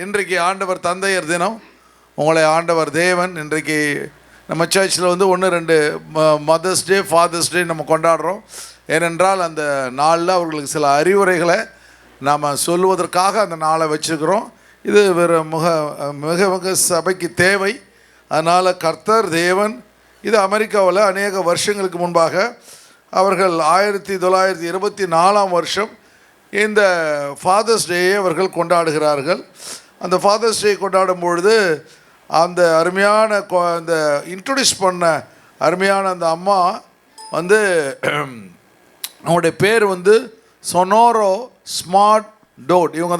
இன்றைக்கு ஆண்டவர் தந்தையர் தினம். உங்களை ஆண்டவர் தேவன் இன்றைக்கு நம்ம சர்ச்சில் வந்து 1-2 மதர்ஸ் டே, ஃபாதர்ஸ் டே நம்ம கொண்டாடுறோம். ஏனென்றால் அந்த நாளில் அவர்களுக்கு சில அறிவுரைகளை நாம் சொல்லுவதற்காக அந்த நாளை வச்சுருக்கிறோம். இது மிக மிக சபைக்கு தேவை. அதனால் கர்த்தர் தேவன் இது அமெரிக்காவில் அநேக வருஷங்களுக்கு முன்பாக அவர்கள் 1924 இந்த ஃபாதர்ஸ் டேயை அவர்கள் கொண்டாடுகிறார்கள். அந்த ஃபாதர்ஸ் டே கொண்டாடும் பொழுது அந்த அருமையான அந்த இன்ட்ரொடியூஸ் பண்ண அருமையான அந்த அம்மா வந்து அவங்களுடைய பேர் வந்து சொனோரோ ஸ்மார்ட் டோட். இவங்க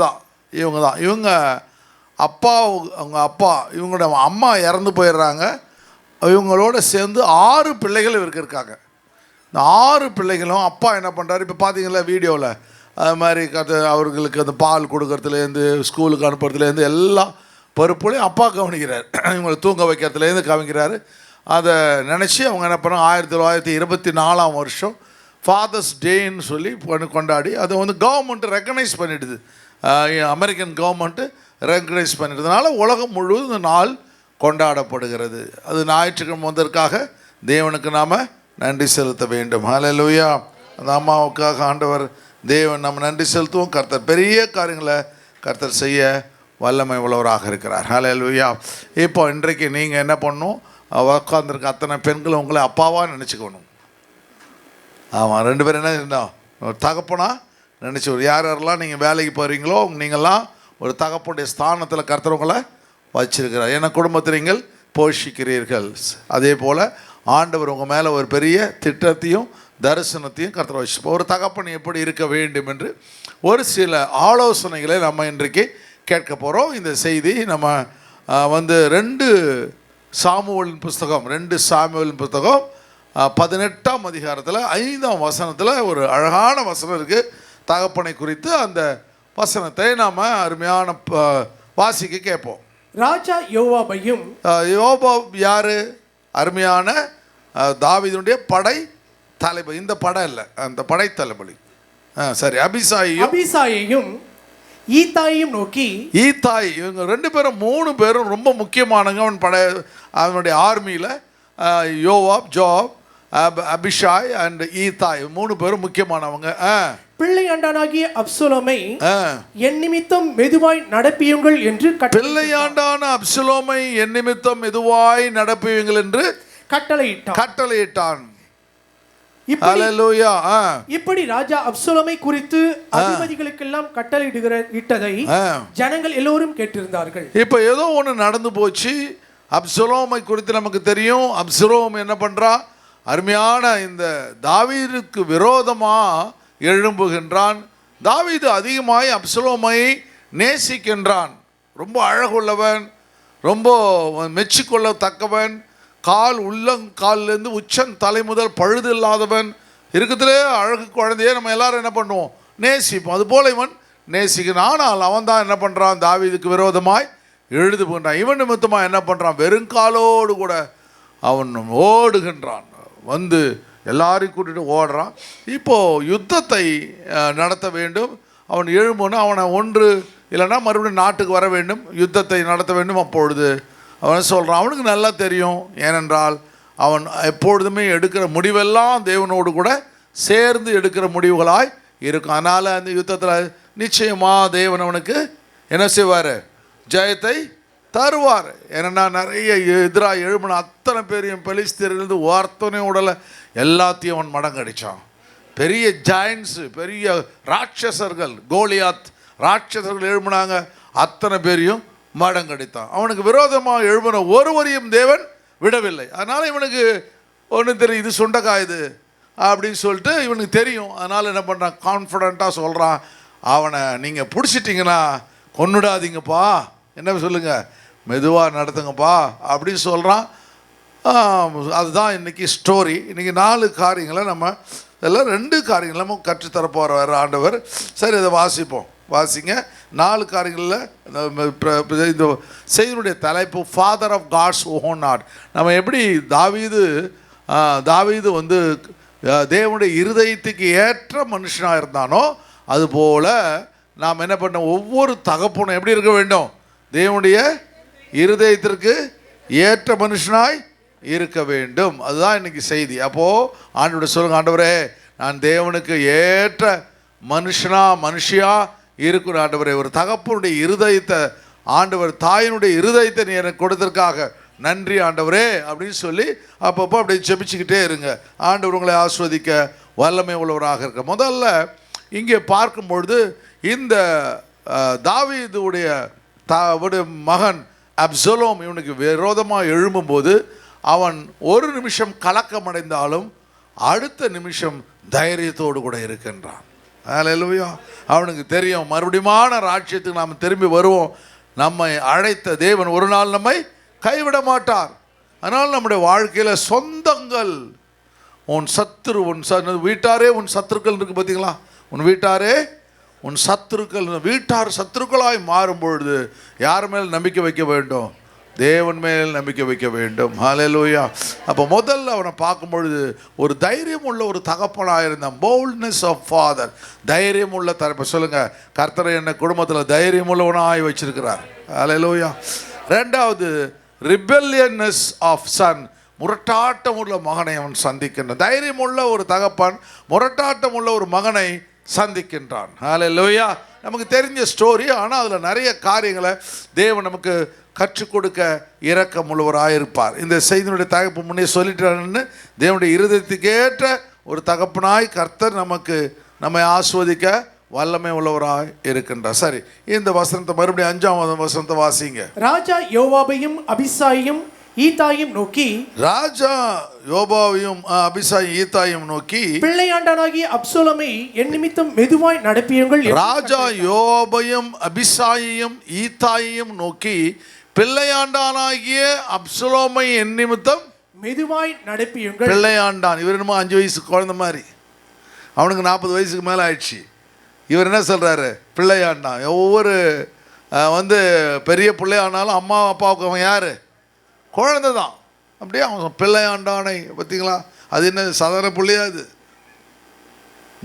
அப்பா, அவங்க அப்பா, இவங்களோட அம்மா இறந்து போயிடுறாங்க. இவங்களோட சேர்ந்து 6 பிள்ளைகள் இவருக்கு இருக்காங்க. இந்த 6 பிள்ளைகளும் அப்பா என்ன பண்ணுறாரு, இப்போ பார்த்தீங்களா வீடியோவில், அது மாதிரி அவர்களுக்கு அந்த பால் கொடுக்கறதுலேருந்து ஸ்கூலுக்கு அனுப்புறதுலேருந்து எல்லா பொறுப்புலையும் அப்பா கவனிக்கிறார். இவங்களை தூங்க வைக்கிறதுலேருந்து கவனிக்கிறாரு. அதை நினச்சி அவங்க என்ன பண்ணாங்க, 1924 ஃபாதர்ஸ் டேன்னு சொல்லி கொண்டாடி அதை வந்து கவர்மெண்ட்டு ரெக்கக்னைஸ் பண்ணிடுது. அமெரிக்கன் கவர்மெண்ட்டு ரெக்கக்னைஸ் பண்ணிடுறதுனால உலகம் முழுவதும் இந்த நாள் கொண்டாடப்படுகிறது. அது ஞாயிற்றுக்கிழமை வந்ததற்காக தேவனுக்கு நாம் நன்றி செலுத்த வேண்டும். ஹல்லேலூயா. அந்த அம்மாவுக்காக ஆண்டவர் தேவன் நம்ம நன்றி செலுத்துவோம். கர்த்தர் பெரிய காரியங்களை கர்த்தர் செய்ய வல்லமை உள்ளவராக இருக்கிறார். ஹல்லேலூயா. இப்போ இன்றைக்கு நீங்கள் என்ன பண்ணணும், உட்காந்துருக்க அத்தனை பெண்களும் உங்களை அப்பாவாக நினச்சிக்கணும். ஆமாம், 2 பேரும் என்ன இருந்தோம், ஒரு தகப்பனா நினச்சி, யாரெல்லாம் நீங்கள் வேலைக்கு போகிறீங்களோ நீங்கள்லாம் ஒரு தகப்பனுடைய ஸ்தானத்தில் கர்த்தர் உங்களை வச்சிருக்கிறார். ஏன்னா குடும்பத்தில் நீங்கள் போஷிக்கிறீர்கள். அதே போல் ஆண்டவர் உங்கள் மேலே ஒரு பெரிய திட்டத்தையும் தரிசனத்தையும் கர்த்தர் வச்சு, ஒரு தகப்பன் எப்படி இருக்க வேண்டும் என்று ஒரு சில ஆலோசனைகளை நம்ம இன்றைக்கு கேட்க போகிறோம். இந்த செய்தி நம்ம வந்து 2 சாமுவேலின் புஸ்தகம் 18ஆம் அதிகாரத்தில் 5ஆம் வசனத்தில் ஒரு அழகான வசனம் இருக்குது. தகப்பனை குறித்து அந்த வசனத்தை நாம் அருமையான வாசிக்க கேட்போம். ராஜா யோவாபையும், யோவாப் யார், அருமையான தாவீதுடைய படை தளபதி. இந்த படம் இல்லை, அந்த படை தளபதி. சரி, அபிசாயையும் ஈத்தாயையும் நோக்கி, ஈத்தாய், இவங்க 2 பேரும் 3 பேரும் ரொம்ப முக்கியமானவங்க அவனுடைய ஆர்மியில். யோவாப், ஜோப், அபிஷாய் அண்ட் ஈத்தாய் 3 பேரும் முக்கியமானவங்க. பிள்ளையாண்டானாகிய அப்சலோமை என் நிமித்தம் மெதுவாய் நடப்பியுங்கள் என்று, பிள்ளையாண்டான அப்சலோமை என் நிமித்தம் மெதுவாய் நடப்பியுங்கள் என்று கட்டளையிட்டான். இப்படி ராஜா அப்சலோமை குறித்து அதிபதிகளுக்கெல்லாம் கட்டளையிட்டதை ஜனங்கள் எல்லோரும் கேட்டிருந்தார்கள். இப்ப ஏதோ ஒன்று நடந்து போச்சு. அப்சலோமை குறித்து நமக்கு தெரியும். அப்சலோம் என்ன பண்றா, அருமையான இந்த தாவீதுக்கு விரோதமா எழும்புகின்றான். தாவீது அதிகமாய் அப்சலோமை நேசிக்கின்றான். ரொம்ப அழகுள்ளவன், ரொம்ப மெச்சிக்கொள்ளத்தக்கவன், உள்ளங்காலிலேருந்து உச்சன் தலை முதல் பழுது இல்லாதவன், இருக்கிறதுலே அழகு குழந்தையே நம்ம எல்லாரும் என்ன பண்ணுவோம், நேசிப்போம். அதுபோல் இவன் நேசிக்கிறான். ஆனால் அவன் தான் என்ன பண்ணுறான், தாவீதுக்கு விரோதமாய் எழுது பண்ணுறான். இவன் நிமித்தமாக என்ன பண்ணுறான், வெறுங்காலோடு கூட அவன் ஓடுகின்றான். வந்து எல்லாரையும் கூட்டிகிட்டு ஓடுறான். இப்போது யுத்தத்தை நடத்த வேண்டும். அவன் எழும்புன்னு அவனை ஒன்று இல்லைன்னா மறுபடியும் நாட்டுக்கு வர வேண்டும், யுத்தத்தை நடத்த வேண்டும். அப்பொழுது அவன் சொல்கிறான், அவனுக்கு நல்லா தெரியும். ஏனென்றால் அவன் எப்பொழுதுமே எடுக்கிற முடிவெல்லாம் தேவனோடு கூட சேர்ந்து எடுக்கிற முடிவுகளாய் இருக்கும். அதனால் அந்த யுத்தத்தில் நிச்சயமாக தேவன் அவனுக்கு என்ன செய்வார், ஜெயத்தை தருவார். ஏன்னா நிறைய எதிராக எழுப்பின அத்தனை பேரையும் பெலிஸ்தீரிலிருந்து ஒருத்தனை உடலை எல்லாத்தையும் அவன் மடங்கடித்தான். பெரிய ஜாயின்ஸு, பெரிய ராட்சசர்கள், கோலியாத் ராட்சசர்கள் எழுப்பினாங்க, அத்தனை பேரையும் மடங்கடித்தான். அவனுக்கு விரோதமாக எழுப்பின ஒருவரையும் தேவன் விடவில்லை. அதனால் இவனுக்கு ஒன்று தெரியும், இது சுண்டக்காயுது அப்படின்னு சொல்லிட்டு இவனுக்கு தெரியும். அதனால் என்ன பண்ணுறான், கான்ஃபிடண்ட்டாக சொல்கிறான், அவனை நீங்கள் பிடிச்சிட்டிங்கன்னா கொன்னுடாதீங்கப்பா, என்ன சொல்லுங்கள், மெதுவாக நடத்துங்கப்பா அப்படின்னு சொல்கிறான். அதுதான் இன்றைக்கி ஸ்டோரி. இன்றைக்கி 4 காரியங்களை நம்ம இதெல்லாம் 2 காரியங்களை நம்ம கற்றுத்தரப்போகிற ஆண்டவர். சரி, இதை வாசிங்க. 4 காரியங்களில் இந்த செய்தியுடைய தலைப்பு father of God's own heart. நம்ம எப்படி தாவீது வந்து தேவனுடைய இருதயத்துக்கு ஏற்ற மனுஷனாக இருந்தானோ அதுபோல் நாம் என்ன பண்ணோம், ஒவ்வொரு தகப்பனும் எப்படி இருக்க வேண்டும், தேவனுடைய இருதயத்திற்கு ஏற்ற மனுஷனாய் இருக்க வேண்டும். அதுதான் இன்னைக்கு செய்தி. அப்போது ஆண்டவருடைய சொல்லுங்க, ஆண்டவரே நான் தேவனுக்கு ஏற்ற மனுஷியா இருக்கணும் ஆண்டவரே. ஒரு தகப்பனுடைய இருதயத்தை ஆண்டவர், தாயினுடைய இருதயத்தை நீ எனக்கு கொடுத்ததற்காக நன்றி ஆண்டவரே அப்படின்னு சொல்லி அப்பப்போ அப்படியே ஜெபிச்சுக்கிட்டே இருங்க. ஆண்டவர் உங்களை ஆஸ்வதிக்க வல்லமை உள்ளவராக இருக்க. முதல்ல இங்கே பார்க்கும்பொழுது இந்த தாவீதுடைய மகன் அப்சலோம் இவனுக்கு விரோதமாக எழும்பும்போது அவன் ஒரு நிமிஷம் கலக்கமடைந்தாலும் அடுத்த நிமிஷம் தைரியத்தோடு கூட இருக்கின்றான். அல்லேலூயா. அவனுக்கு தெரியும் மறுபடியுமான ராஜ்யத்துக்கு நாம் திரும்பி வருவோம். நம்மை அழைத்த தேவன் ஒரு நாள் நம்மை கைவிட மாட்டார். அதனால் நம்முடைய வாழ்க்கையில் சொந்தங்கள், உன் சத்துரு, வீட்டாரே உன் சத்துருக்கள் இருக்கு பார்த்தீங்களா, உன் வீட்டாரே உன் சத்துருக்கள், வீட்டார் சத்துருக்களாய் மாறும் பொழுது யார் மேல் நம்பிக்கை வைக்க வேண்டும்? தேவன் மேல் நம்பிக்கை வைக்க வேண்டும். ஹல்லேலூயா. அப்போ முதல்ல அவனை பார்க்கும் பொழுது ஒரு தைரியம் உள்ள ஒரு தகப்பனாக இருந்தான். போல்ட்னஸ் ஆஃப் ஃபாதர், தைரியம் உள்ள தரப்ப சொல்லுங்க, கர்த்தரை என்ன குடும்பத்தில் தைரியம் உள்ளவனாய் வச்சிருக்கிறார். ஹல்லேலூயா. ரெண்டாவது ரிபெல்லியன்னஸ் ஆஃப் சன், முரட்டாட்டம் உள்ள மகனை அவன் சந்திக்கின்றான். தைரியம் உள்ள ஒரு தகப்பன் முரட்டாட்டம் உள்ள ஒரு மகனை சந்திக்கின்றான். ஹல்லேலூயா. நமக்கு தெரிஞ்ச ஸ்டோரி, ஆனால் அதில் நிறைய காரியங்களை தேவன் நமக்கு கற்றுக் கொடுக்க இரக்கம் உள்ளவராக இருப்பார். இந்த செய்தியினுடைய தகப்பு முன்னே சொல்லிட்டாருன்னு தேவனுடைய இருதயத்துக்கு ஏற்ற ஒரு தகப்பனாய் கர்த்தர் நம்மை ஆஸ்வதிக்க வல்லமை உள்ளவராய் இருக்கின்றார். சரி, இந்த வசனத்தை மறுபடியும் 5ஆம் வசனத்தை வாசிங்க. ராஜா யோவாபையும் அபிசாயையும் ஈத்தாயும் நோக்கி, ராஜா யோபாவையும் அபிசாயும் ஈத்தாயும் நோக்கி, பிள்ளையாண்டானாகிய அப்சலோமை என் நிமித்தம் மெதுவாய் நடப்பியுங்கள். ராஜா யோபாவையும் அபிசாயையும் ஈத்தாயையும் நோக்கி, பிள்ளையாண்டானாகிய அப்சலோமை என் நிமித்தம் மெதுவாய் நடப்பியுங்கள். பிள்ளையாண்டான், இவர் என்னமோ 5 வயசு குழந்தை மாதிரி, அவனுக்கு 40 வயசுக்கு மேலே ஆயிடுச்சு. இவர் என்ன சொல்கிறாரு? பிள்ளையாண்டான். ஒவ்வொரு பெரிய பிள்ளையானாலும் அம்மா அப்பாவுக்கு அவன் யார்? குழந்தை தான். அப்படியே அவன் பிள்ளையாண்டானை பார்த்தீங்களா? அது என்ன சாதாரண பிள்ளையா? அது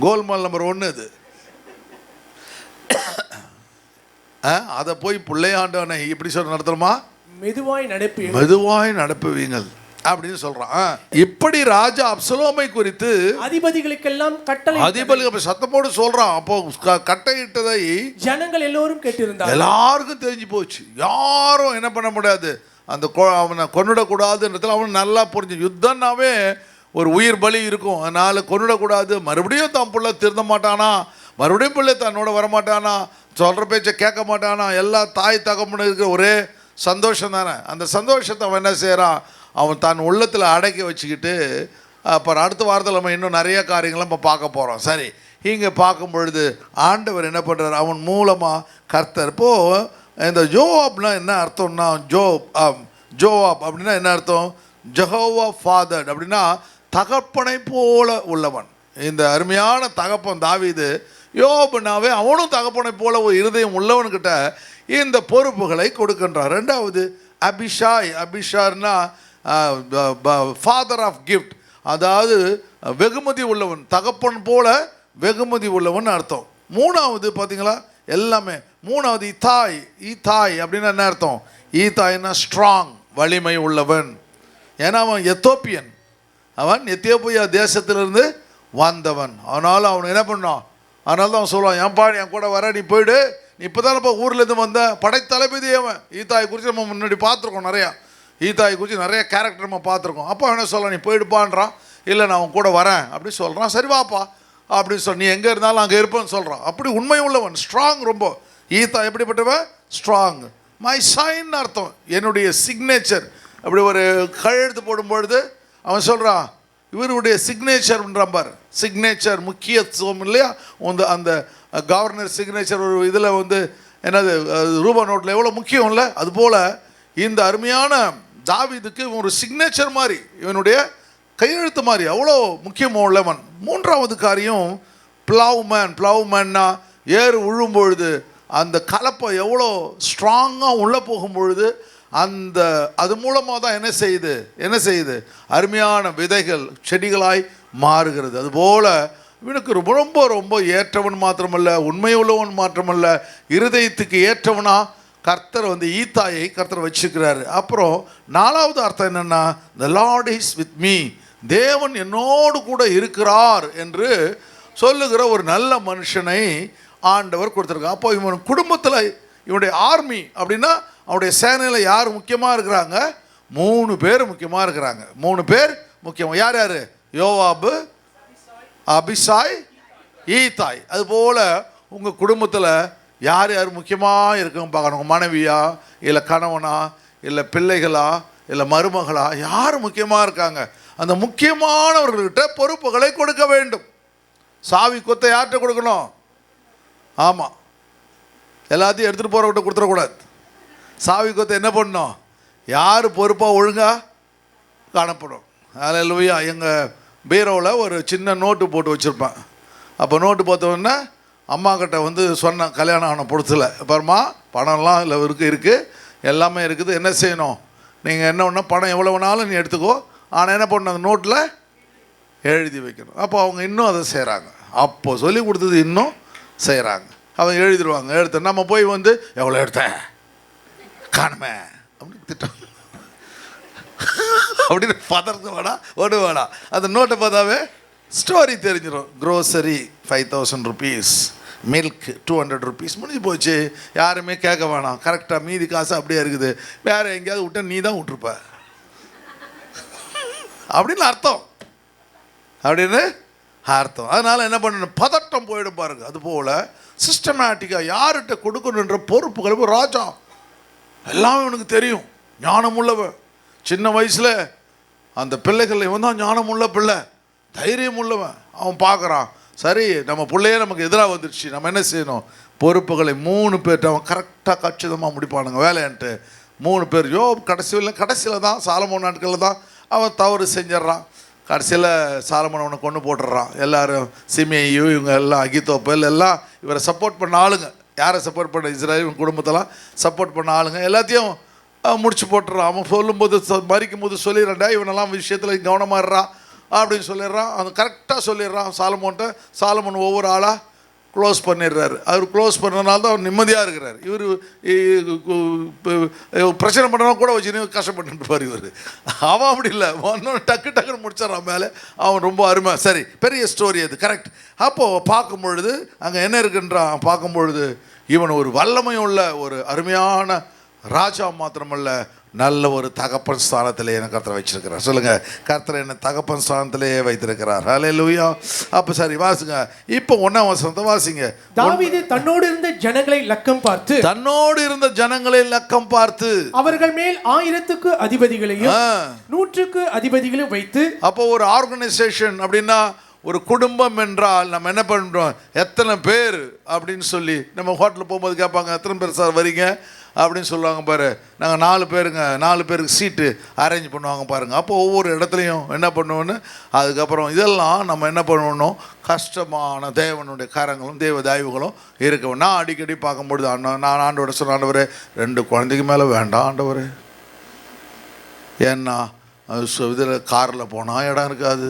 கோல்மால் நம்பர் 1 அது. அதை போய் பிள்ளையாண்டானை இப்படி சொல்ல நடத்துறோமா? மெதுவாய் நடப்புவீங்கள் அப்படின்னு சொல்றான். இப்படி ராஜா அப்சலோமை குறித்து அதிபதிகளுக்கெல்லாம் கட்டளை, அதிபதிகள் சத்தமோடு சொல்றான். அப்போ கட்டளையிட்டதை ஜனங்கள் எல்லோரும் கேட்டிருந்தார்கள். எல்லாருக்கும் தெரிஞ்சு போச்சு. யாரும் என்ன பண்ண முடியாது, அந்த அவனை கொன்னுடக்கூடாதுன்றதுல அவன் நல்லா புரிஞ்சு. யுத்தம்னாவே ஒரு உயிர் பலி இருக்கும். அதனால் கொன்னுடக்கூடாது. மறுபடியும் தான் பிள்ளை திருந்த மாட்டானா, மறுபடியும் பிள்ளை தன்னோட வரமாட்டானா, சொல்கிற பேச்சை கேட்க மாட்டானா, எல்லா தாய் தகப்பனு இருக்கிற ஒரே சந்தோஷம் தானே. அந்த சந்தோஷத்தை அவன் என்ன செய்கிறான், அவன் தான் உள்ளத்தில் அடக்கி வச்சுக்கிட்டு, அப்புறம் அடுத்த வாரத்தில் நம்ம இன்னும் நிறைய காரியங்களை நம்ம பார்க்க போகிறோம். சரி, இங்கே பார்க்கும் பொழுது ஆண்டவர் என்ன பண்ணுறார்? அவன் மூலமாக கர்த்தர். இப்போது இந்த ஜோவாப்னா என்ன அர்த்தம்னா, ஜோவாப் அப்படின்னா என்ன அர்த்தம்? ஜெகோவா ஃபாதர் அப்படின்னா தகப்பனை போல உள்ளவன். இந்த அருமையான தகப்பன் தாவீது, யோபுனாவே அவனும் தகப்பனை போல ஒரு இருதயம் உள்ளவன்கிட்ட இந்த பொறுப்புகளை கொடுக்கின்றார். ரெண்டாவது அபிஷாய், அபிஷார்னா ஃபாதர் ஆஃப் கிஃப்ட், அதாவது வெகுமதி உள்ளவன், தகப்பன் போல வெகுமதி உள்ளவன் அர்த்தம். மூணாவது பார்த்தீங்களா, எல்லாமே மூணாவது ஈத்தாய். ஈத்தாய் அப்படின்னா என்ன அர்த்தம்? ஈத்தாய்னா ஸ்ட்ராங், வலிமை உள்ளவன். ஏன்னா அவன் எத்தோப்பியன், அவன் எத்தியோப்பியா தேசத்திலிருந்து வந்தவன். அதனால் அவன் என்ன பண்ணான்? அதனால தான் அவன் சொல்லுவான், ஏன்பா என் கூட வர, நீ போயிடு, நீ இப்போ தானேப்பா ஊர்லேருந்து வந்த, படைத்தளபதி அவன். ஈத்தாய் குறித்து நம்ம முன்னாடி பார்த்துருக்கோம், நிறையா ஈத்தாய் குறித்து நிறைய கேரக்டர் நம்ம பார்த்துருக்கோம். அப்போ என்ன சொல்கிறான்? நீ போயிடுப்பான்றான். இல்லை நான் அவன் கூட வரேன் அப்படி சொல்கிறான். சரி வாப்பா அப்படின்னு சொல்லி, நீ எங்கே இருந்தாலும் அங்கே இருப்பேன்னு சொல்கிறான். அப்படி உண்மை உள்ளவன், ஸ்ட்ராங் ரொம்ப. ஈத்தா எப்படிப்பட்டவன்? ஸ்ட்ராங். மை சைன் அர்த்தம், என்னுடைய சிக்னேச்சர். அப்படி ஒரு கையெழுத்து போடும்பொழுது அவன் சொல்கிறான், இவருடைய சிக்னேச்சர்ன்ற பார். சிக்னேச்சர் முக்கியத்துவம் இல்லையா? அந்த கவர்னர் சிக்னேச்சர் ஒரு இதில் என்னது ரூபா நோட்டில் எவ்வளோ முக்கியம் இல்லை? அதுபோல் இந்த அருமையான தாவீதுக்கு ஒரு சிக்னேச்சர் மாதிரி, இவனுடைய கையெழுத்து மாதிரி அவ்வளோ முக்கியமாக உள்ளவன். மூன்றாவது காரியம் பிளவுமேன். பிளவுமேன்னா ஏறு உழும்பொழுது அந்த கலப்பை எவ்வளோ ஸ்ட்ராங்காக உள்ளே போகும்பொழுது அது மூலமாக தான் என்ன செய்யுது அருமையான விதைகள் செடிகளாய் மாறுகிறது. அதுபோல் இவனுக்கு ரொம்ப ரொம்ப ஏற்றவன் மாத்திரமல்ல, உண்மை உள்ளவன் மாத்திரமல்ல, இருதயத்துக்கு ஏற்றவனா கர்த்தர் வந்து ஈத்தாயை கர்த்தர் வச்சுக்கிறாரு. அப்புறம் 4வது அர்த்தம் என்னென்னா, த லார்ட் இஸ் வித் மீ, தேவன் என்னோடு கூட இருக்கிறார் என்று சொல்லுகிற ஒரு நல்ல மனுஷனை ஆண்டவர் கொடுத்துருக்காங்க. அப்போ இவன் குடும்பத்தில் இவனுடைய ஆர்மி அப்படின்னா அவனுடைய சேனையில் யார் முக்கியமாக இருக்கிறாங்க? 3 பேர் முக்கியமாக இருக்கிறாங்க. 3 பேர் முக்கியமாக. யார் யார்? யோவாபு, அபிசாய், ஈத்தாய். அதுபோல் உங்கள் குடும்பத்தில் யார் யார் முக்கியமாக இருக்குன்னு பார்க்கணும். உங்கள் மனைவியா, இல்லை கணவனா, இல்லை பிள்ளைகளா, இல்லை மருமகளா, யார் முக்கியமாக இருக்காங்க? அந்த முக்கியமானவர்கள்கிட்ட பொறுப்புகளை கொடுக்க வேண்டும். சாவி கொத்தை யார்கிட்ட கொடுக்கணும்? ஆமாம், எல்லாத்தையும் எடுத்துகிட்டு போகிறவங்கிட்ட கொடுத்துடக்கூடாது. சாவி கொத்தை என்ன பண்ணணும்? யார் பொறுப்பாக ஒழுங்காக காணப்படும். அல்லேலூயா. எங்கள் பீரோவில் ஒரு சின்ன நோட்டு போட்டு வச்சுருப்பேன். அப்போ நோட்டு பார்த்தோன்னா அம்மா கிட்ட வந்து சொன்னேன், கல்யாணம் ஆன பொறுத்தில், அப்புறமா பணம்லாம் இல்லை இருக்குது, எல்லாமே இருக்குது, என்ன செய்யணும், நீங்கள் என்ன ஒன்று பணம் எவ்வளோ வேணாலும் நீ எடுத்துக்கோ, ஆனால் என்ன பண்ணணும், அந்த நோட்டில் எழுதி வைக்கணும். அப்போ அவங்க இன்னும் அதை செய்கிறாங்க. அப்போ சொல்லி கொடுத்தது இன்னும் செய்கிறாங்க. அவங்க எழுதிடுவாங்க. எடுத்து நம்ம போய் வந்து எவ்வளோ எடுத்தேன் காணுமே அப்படின்னு திட்டம் அப்படின்னு பதறது வேணா ஒன்று வேணா. அந்த நோட்டை பார்த்தாவே ஸ்டோரி தெரிஞ்சிடும். க்ரோசரி 5000 rupees, மில்க் 200 rupees, முடிஞ்சு போச்சு. யாருமே கேட்க வேணாம். கரெக்டாக மீதி காசு அப்படியே இருக்குது. வேறு எங்கேயாவது விட்ட நீ தான் விட்டுருப்ப அப்படின்னு அர்த்தம். அதனால் என்ன பண்ணணும், பதட்டம் போயிடும் பாருங்க. அதுபோல் சிஸ்டமேட்டிக்காக யார்கிட்ட கொடுக்கணுன்ற பொறுப்புகள். ராஜா எல்லாமே இவனுக்கு தெரியும், ஞானம் உள்ளவன். சின்ன வயசில் அந்த பிள்ளைகள் இவன் தான் ஞானம் உள்ள பிள்ளை, தைரியம் உள்ளவன். அவன் பார்க்குறான், சரி நம்ம பிள்ளையே நமக்கு எதிராக வந்துடுச்சு, நம்ம என்ன செய்யணும், பொறுப்புகளை 3 பேர்கிட்ட அவன் கரெக்டாக கச்சிதமாக முடிப்பானுங்க வேலைன்ட்டு. 3 பேர். கடைசியில் தான் சாலமோன் நாட்களில் தான் அவன் தவறு செஞ்சிட்றான். கடைசியில் சாலமோன் அவனை கொண்டு போட்டுடுறான். எல்லோரும் சிமேயு இவங்க எல்லாம் அகித்தோப்பல் எல்லாம் இவரை சப்போர்ட் பண்ண ஆளுங்க. யாரை சப்போர்ட் பண்ண? இஸ்ரேல் குடும்பத்தெல்லாம் சப்போர்ட் பண்ண ஆளுங்க எல்லாத்தையும் முடிச்சு போட்டுறான். அவன் சொல்லும்போது மறிக்கும் போது சொல்லிடுறான்டா, இவனெல்லாம் விஷயத்தில் கவனமாகறான் அப்படின்னு சொல்லிடுறான். அது கரெக்டாக சொல்லிடுறான் சாலமோன்ட்ட. சாலமோன் ஒவ்வொரு ஆளாக க்ளோஸ் பண்ணிடுறாரு. அவர் க்ளோஸ் பண்ணனால தான் அவர் நிம்மதியாக இருக்கிறார். இவர் பிரச்சனை பண்ணுறவங்க கூட வச்சு கஷ்டப்பட்டு இருப்பார் இவர். அவன் அப்படி இல்லை, ஒன்றும் டக்குன்னு முடிச்சிடறான் மேலே. அவன் ரொம்ப அருமை. சரி, பெரிய ஸ்டோரி அது, கரெக்ட். அப்போது பார்க்கும் பொழுது அங்கே என்ன இருக்குன்றான், பார்க்கும் பொழுது இவன் ஒரு வல்லமை உள்ள ஒரு அருமையான ராஜா மாத்திரமல்ல, நல்ல ஒரு தகப்பன் ஸ்தானத்திலே என்ன கர்த்தர் வச்சிருக்கிறார். சொல்லுங்கள், கர்த்தர் என்ன தகப்பன் ஸ்தானத்திலேயே வைத்திருக்கிறார். ஹல்லேலூயா. அப்போ சரி, வாசிங்க இப்போ 1ஆம் வசனத்தை வாசிங்க. தாவீது தன்னோடு இருந்த ஜனங்களை லக்கம் பார்த்து அவர்கள் மேல் 1000க்கு அதிபதிகளையும் 100க்கு அதிபதிகளையும் வைத்து. அப்போ ஒரு ஆர்கனைசேஷன் அப்படின்னா, ஒரு குடும்பம் என்றால் நம்ம என்ன பண்ணுறோம், எத்தனை பேர் அப்படின்னு சொல்லி நம்ம ஹோட்டலில் போகும்போது கேட்பாங்க, எத்தனை பேர் சார் வரீங்க அப்படின்னு சொல்லுவாங்க பாரு. நாங்கள் 4 பேருங்க, 4 பேருக்கு சீட்டு அரேஞ்ச் பண்ணுவாங்க பாருங்கள். அப்போ ஒவ்வொரு இடத்துலையும் என்ன பண்ணுவோன்னு, அதுக்கப்புறம் இதெல்லாம் நம்ம என்ன பண்ணணும், கஷ்டமான தேவனுடைய கரங்களும் தேவ தாய்வுகளும் இருக்கும். நான் அடிக்கடி பார்க்கும்பொழுது நான் ஆண்டவரை சொன்ன, ஆண்டவரே 2 குழந்தைக்கு மேலே வேண்டாம் ஆண்டவரே, ஏன்னா இதில் காரில் போனால் இடம் இருக்காது,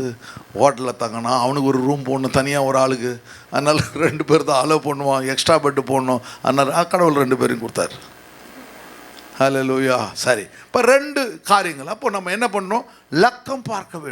ஹோட்டலில் தங்கினா அவனுக்கு ஒரு ரூம் போடணும் தனியாக ஒரு ஆளுக்கு, அதனால் 2 பேர் தான் அலோவ் பண்ணுவான், எக்ஸ்ட்ரா பெட்டு போடணும். அதனால் கடவுள் 2 பேரையும் கொடுத்தாரு. ஹல்லேலூயா. சரி, இப்போ 2 காரியங்கள். அப்போ நம்ம என்ன பண்ணணும், லக்கம் பார்க்க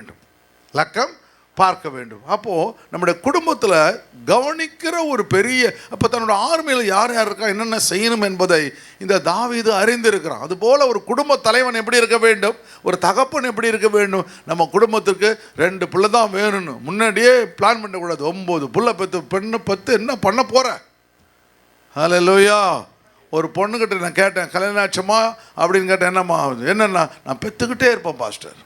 வேண்டும். அப்போது நம்முடைய குடும்பத்தில் கவனிக்கிற ஒரு பெரிய, அப்போ தன்னோட ஆர்மியில் யார் யார் இருக்கா, என்னென்ன செய்யணும் என்பதை இந்த தாவீது அறிந்திருக்கிறான். அதுபோல் ஒரு குடும்ப தலைவன் எப்படி இருக்க வேண்டும், ஒரு தகப்பன் எப்படி இருக்க வேண்டும். நம்ம குடும்பத்துக்கு 2 பிள்ளை தான் வேணும்னு முன்னாடியே பிளான் பண்ணக்கூடாது. 9 பிள்ளை பெண்ணை பத்து என்ன பண்ண போகிற. ஹல்லேலூயா. ஒரு பொண்ணுக்கிட்ட நான் கேட்டேன், கல்யாணாட்சமா அப்படின்னு கேட்டேன். என்னன்னா நான் பெற்றுக்கிட்டே இருப்பேன் பாஸ்டர்.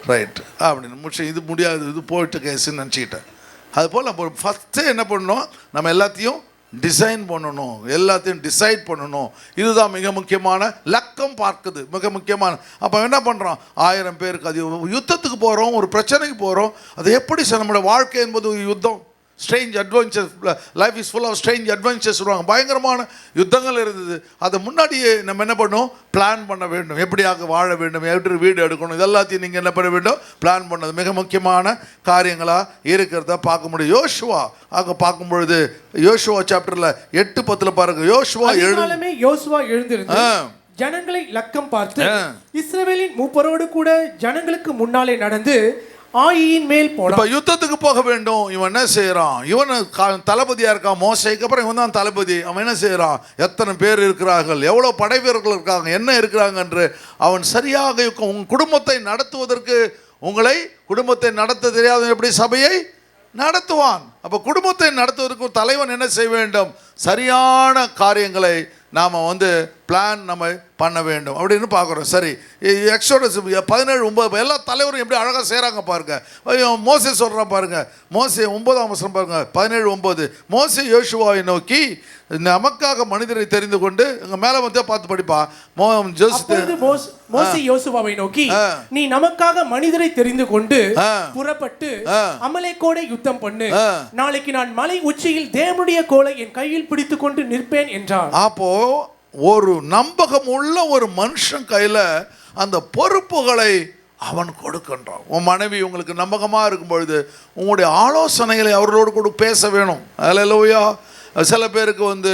ரைட் அப்படின்னு முடிச்சு, இது முடியாது, இது போயிட்டு கேஸுன்னு நினச்சிக்கிட்டேன். அதுபோல் நம்ம ஃபஸ்ட்டு என்ன பண்ணணும், நம்ம எல்லாத்தையும் டிசைன் பண்ணணும், எல்லாத்தையும் டிசைட் பண்ணணும். இதுதான் மிக முக்கியமான லக்கம் பார்க்குது, மிக முக்கியமான. அப்போ என்ன பண்ணுறோம், 1000 பேருக்கு அது யுத்தத்துக்கு போகிறோம், ஒரு பிரச்சனைக்கு போகிறோம். அது எப்படி சார் நம்மளோட வாழ்க்கை என்பது யுத்தம். Strange adventures, life is full of strange adventures சொல்லுவாங்க. பயங்கரமான யுத்தங்கள் இருந்தது. அதை முன்னாடியே நம்ம என்ன பண்ணணும், பிளான் பண்ண வேண்டும். எப்படியாக வாழ வேண்டும், எப்படி வீடு எடுக்கணும், இதெல்லாத்தையும் நீங்கள் என்ன பண்ண வேண்டும், பிளான் பண்ணது மிக முக்கியமான காரியங்களாக இருக்கிறத பார்க்க முடியும். யோசுவா ஆக பார்க்கும் பொழுது யோசுவா சாப்டரில் 8:10 பாருங்க. யோசுவா எழுந்திருந்து ஜனங்களை லக்கம் பார்த்து இஸ்ரவேலின் மூப்பரோடு கூட ஜனங்களுக்கு முன்னாலே நடந்து ஆயின் மேல் போனான். யுத்தத்துக்கு போக வேண்டும். இவன் என்ன செய்யறான், இவன் தளபதியா இருக்கான். மோசேக்கு அப்புறம் இவன் தான் தளபதி. அவன் என்ன செய்யறான், எத்தனை பேர் இருக்கிறார்கள், எவ்வளவு படை வீரர்கள் இருக்காங்க, என்ன இருக்கிறாங்க என்று அவன் சரியாக உங்க குடும்பத்தை நடத்துவதற்கு, உங்களை குடும்பத்தை நடத்த தெரியாத எப்படி சபையை நடத்துவான். அப்ப குடும்பத்தை நடத்துவதற்கு தலைவன் என்ன செய்ய வேண்டும், சரியான காரியங்களை நாம் பிளான் நம்ம பண்ண வேண்டும் அப்படின்னு பார்க்குறோம். சரி, எக்ஸோடஸ் 17:9 எல்லா தலைவரும் எப்படி அழகாக செய்கிறாங்க பாருங்க. மோசே சொல்கிறான் பாருங்க. மோசே 9ஆம் வசனம் பாருங்க. 17:9 மோசே யோசுவாவை நோக்கி நமக்காக மனிதரை தெரிந்து கொண்டு, இங்க மேல பார்த்து படிப்பா. மோசே யோசுவாவை நோக்கி நீ நமக்காக மனிதரை தெரிந்து கொண்டு புறப்பட்டு அமலேக்கோடே யுத்தம் பண்ணு. நாளைக்கு நான் மலை உச்சியில் தேவனுடைய கோலை என் கையில் பிடித்துக் கொண்டு நிற்பேன் என்றார். அப்போ ஒரு நம்பகம் உள்ள ஒரு மனுஷன் கையில அந்த பொறுப்புகளை அவன் கொடுக்கின்றான். உன் மனைவி உங்களுக்கு நம்பகமா இருக்கும் பொழுது உங்களுடைய ஆலோசனைகளை அவர்களோடு கூட பேச வேணும். அல்லேலூயா. சில பேருக்கு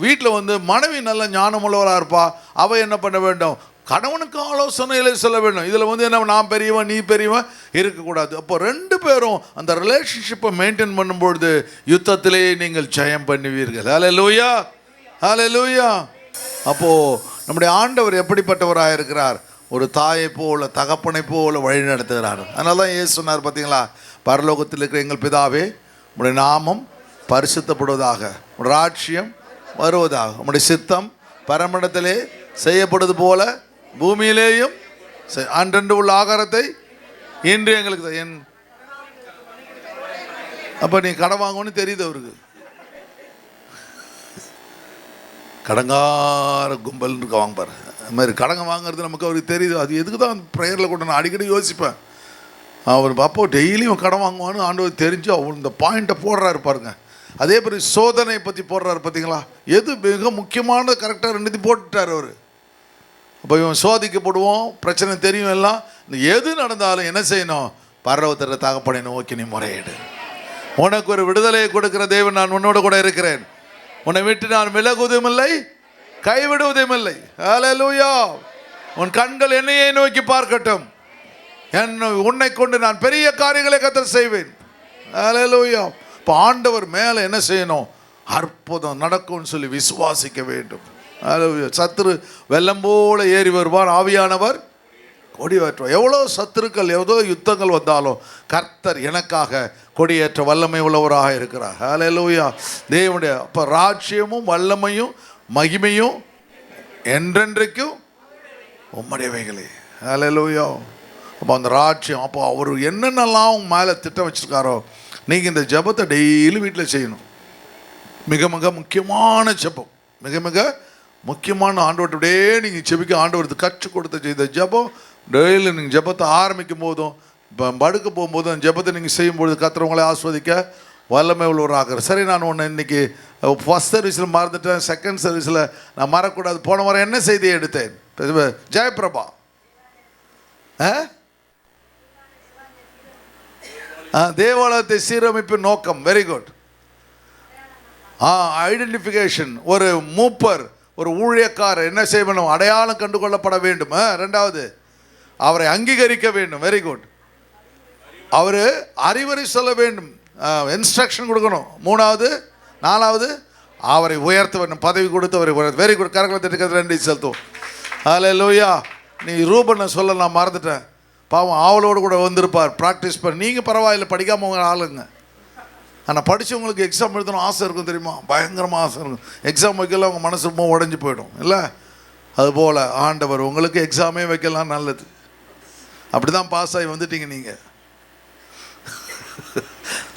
வீட்டில் மனைவி நல்ல ஞானமுள்ளவராக இருப்பா. அவ என்ன பண்ண வேண்டும், கணவனுக்கு ஆலோசனைகளை சொல்ல வேண்டும். இதில் என்ன நான் பெரியவன் நீ பெரியவன் இருக்கக்கூடாது. அப்போ 2 பேரும் அந்த ரிலேஷன்ஷிப்பை மெயின்டைன் பண்ணும்பொழுது யுத்தத்திலே நீங்கள் ஜெயம் பண்ணுவீர்கள். அல்லேலூயா, அல்லேலூயா. அப்போது நம்முடைய ஆண்டவர் எப்படிப்பட்டவராக இருக்கிறார், ஒரு தாயை போல தகப்பனை போல வழி நடத்துகிறார். அதனால தான் இயேசு சொன்னார் பார்த்தீங்களா, பரலோகத்தில் இருக்கிற எங்கள் பிதாவே உங்களுடைய நாமம் பரிசுத்தப்படுவதாக, உங்களுடைய ராஜ்யம் வருவதாக, உங்களுடைய சித்தம் பரமண்டத்திலே செய்யப்படுவது போல பூமியிலேயும் அன்றன்று உள்ள ஆகாரத்தை இன்று எங்களுக்கு என். அப்போ நீ கடன் வாங்கணும்னு தெரியுது அவருக்கு. கடங்கார கும்பல் இருக்க வாங்கப்பார். அது மாதிரி கடங்க வாங்குறது நமக்கு அவருக்கு தெரியுது. அது எதுக்கு தான் ப்ரேயரில் கூட நான் அடிக்கடி யோசிப்பேன். அவர் அப்போ டெய்லியும் கடன் வாங்குவான்னு ஆண்டவர் தெரிஞ்சு அவர் இந்த பாயிண்ட்டை போடுறாரு பாருங்க. அதே மாதிரி சோதனை பற்றி போடுறாரு பார்த்தீங்களா, எது மிக முக்கியமான கரெக்டாக 2 போட்டுட்டார் அவர். அப்போ இவன் சோதிக்கப்படுவோம், பிரச்சனை தெரியும் எல்லாம். இந்த எது நடந்தாலும் என்ன செய்யணும், பரலோகத்தின் தகப்பனை நோக்கி நீ முறையிடு. உனக்கு ஒரு விடுதலையை கொடுக்கிற தேவன் நான் உன்னோட கூட இருக்கிறேன். உன்னை விட்டு நான் விலகுவதும் இல்லை கைவிடுவதும் இல்லை. அல்லேலூயா. உன் கண்கள் என்னையே நோக்கி பார்க்கட்டும், உன்னை கொண்டு நான் பெரிய காரியங்களை கர்த்தர் செய்வேன். அல்லேலூயா. இப்போ ஆண்டவர் மேலே என்ன செய்யணும், அற்புதம் நடக்கும்னு சொல்லி விசுவாசிக்க வேண்டும். அல்லேலூயா. சத்துரு வெள்ளம் போல ஏறி வருவான், ஆவியானவர் கொடியேற்றுவார். எவ்வளோ சத்துருக்கள் எவ்வளோ யுத்தங்கள் வந்தாலும் கர்த்தர் எனக்காக கொடியேற்ற வல்லமை உள்ளவராக இருக்கிறார். அல்லேலூயா. தேவனுடைய அப்போ ராஜ்யமும் வல்லமையும் மகிமையும் என்றென்றைக்கும் உம்முடையவைகளே. அல்லேலூயா. அப்போ அந்த ராஜ்யம், அப்போ அவர் என்னென்னலாம் உங்க மேலே திட்டம் வச்சுருக்காரோ நீங்கள் இந்த ஜெபத்தை டெய்லி வீட்டில் செய்யணும். மிக மிக முக்கியமான ஜெபம், மிக மிக முக்கியமான. ஆண்டவர்கிட்டே நீங்கள் ஜெபிக்க ஆண்டவருக்கு கற்றுக் கொடுத்த செய்த ஜெபம். டெய்லி நீங்கள் ஜெபத்தை ஆரம்பிக்கும் போதும் இப்போ படுக்க போகும்போதும் அந்த ஜெபத்தை நீங்கள் செய்யும்பொழுது கர்த்தர் உங்களை ஆஸ்வதிக்க வல்லமை உள்ளவராகிறார். சரி, நான் ஒன்று இன்றைக்கி ஃபஸ்ட் சர்வீஸில் மறந்துட்டேன், செகண்ட் சர்வீஸில் நான் மறக்கூடாது. போன வாரம் என்ன செய்தியை எடுத்தேன், ஜெயபிரபா தேவாலயத்தை சீரமைப்பு நோக்கம். Very good. ஐடென்டிஃபிகேஷன். ஒரு மூப்பர், ஒரு ஊழியக்காரர் என்ன செய்யணும், அடையாளம் கண்டு கொள்ளப்பட வேண்டும். 2வது அவரை அங்கீகரிக்க வேண்டும். Very good. அவர் அறிவுரை சொல்ல வேண்டும், இன்ஸ்ட்ரக்ஷன் கொடுக்கணும். 3வது 4வது அவரை உயர்த்த வேண்டும், பதவி கொடுத்து அவரை உயர்த்த. Very good. கரங்களை தட்டுக்கிறது 2 செலுத்தும். அல்லேலூயா. நீ ரூபனை சொல்ல நான் மறந்துட்டேன், பாவம் ஆவலோடு கூட வந்திருப்பார், ப்ராக்டிஸ் பண்ணி. நீங்கள் பரவாயில்லை, படிக்காமல் ஆளுங்க. ஆனால் படித்தவங்களுக்கு எக்ஸாம் எழுதணும் ஆசை இருக்கும் தெரியுமா, பயங்கரமாக ஆசை இருக்கும். எக்ஸாம் வைக்கலாம் அவங்க மனசு ரொம்ப உடஞ்சி போயிடும் இல்லை. அதுபோல் ஆண்டவர் உங்களுக்கு எக்ஸாமே வைக்கலாம், நல்லது. அப்படி தான் பாஸ் ஆகி வந்துட்டீங்க நீங்கள்.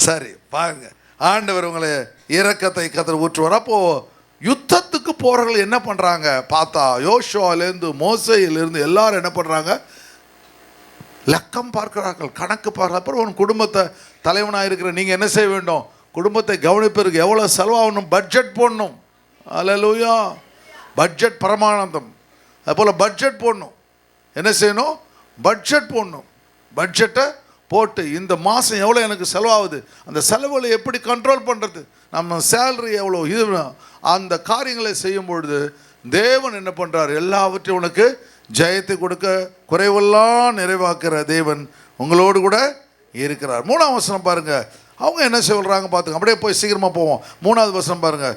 சரி பாருங்க, ஆண்டவர் உங்களை இரக்கத்தை கர்த்தர் ஊற்றுவார். அப்போது யுத்தத்துக்கு போகிறவர்கள் என்ன பண்ணுறாங்க பார்த்தா, யோசுவாலேருந்து மோசேயிலிருந்து எல்லாரும் என்ன பண்ணுறாங்க, லக்கம் பார்க்கிறார்கள், கணக்கு பார்க்க. அப்புறம் உன் குடும்பத்தை தலைவனாக இருக்கிற நீங்கள் என்ன செய்ய வேண்டும், குடும்பத்தை கவனிப்பதற்கு எவ்வளோ செலவாகணும், பட்ஜெட் போடணும். அல்லேலூயா. பட்ஜெட் பரமானந்தம். அதுபோல் பட்ஜெட் போடணும். என்ன செய்யணும்? பட்ஜெட் போடணும். பட்ஜெட்டை போட்டு இந்த மாதம் எவ்வளோ எனக்கு செலவாகுது, அந்த செலவுகளை எப்படி கண்ட்ரோல் பண்ணுறது, நம்ம சேலரி எவ்வளோ, இது அந்த காரியங்களை செய்யும் பொழுது தேவன் என்ன பண்ணுறார்? எல்லாவற்றையும் உனக்கு ஜெயத்தை கொடுக்க, குறைவெல்லாம் நிறைவாக்குற தேவன் உங்களோடு கூட இருக்கிறார். 3ஆம் வசனம் பாருங்க. அவங்க என்ன சொல்றாங்க பார்த்துங்க. அப்படியே போய் சீக்கிரமா போவோம். 3வது வசனம் பாருங்க.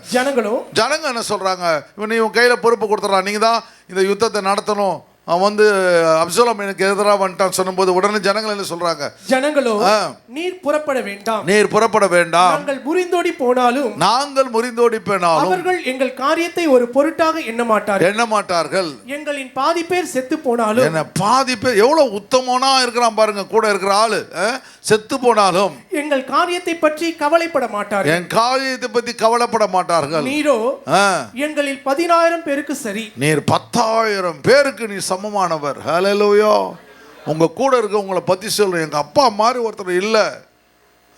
ஜனங்க என்ன சொல்றாங்க? இவன் இவன் கையில பொறுப்பு கொடுத்துறான், நீங்க தான் இந்த யுத்தத்தை நடத்தணும். அவன் வந்து அப்சலோம் எனக்கு எதிராக வந்துட்டான் சொல்லும்போது உடனே ஜனங்கள் என்ன சொல்றாங்க? ஜனங்களோ, நீர் புறப்பட வேண்டாம், நீர் புறப்பட வேண்டாம், நாங்கள் முறிந்தோடி போனாலும் அவர்கள் எங்கள் காரியத்தை ஒரு பொருட்டாக எண்ண மாட்டார்கள். எங்களின் பாதி பேர் செத்து போனாலும், என்ன பாதி பேர் எவ்வளவு உத்தமனா இருக்கிறான் பாருங்க, கூட இருக்கிற ஆளு செத்து போனாலும் எங்கள் காரியத்தை பற்றி கவலைப்பட மாட்டார்கள். என் காரியத்தை பற்றி கவலைப்பட மாட்டார்கள். நீரோ எங்களில் 10,000 பேருக்கு சரி, நீர் 10,000 பேருக்கு நீ சமமானவர். ஹல்லேலூயா. உங்க கூட இருக்க உங்களை பத்தி சொல்றேன், எங்க அப்பா மாதிரி ஒருத்தர் இல்லை,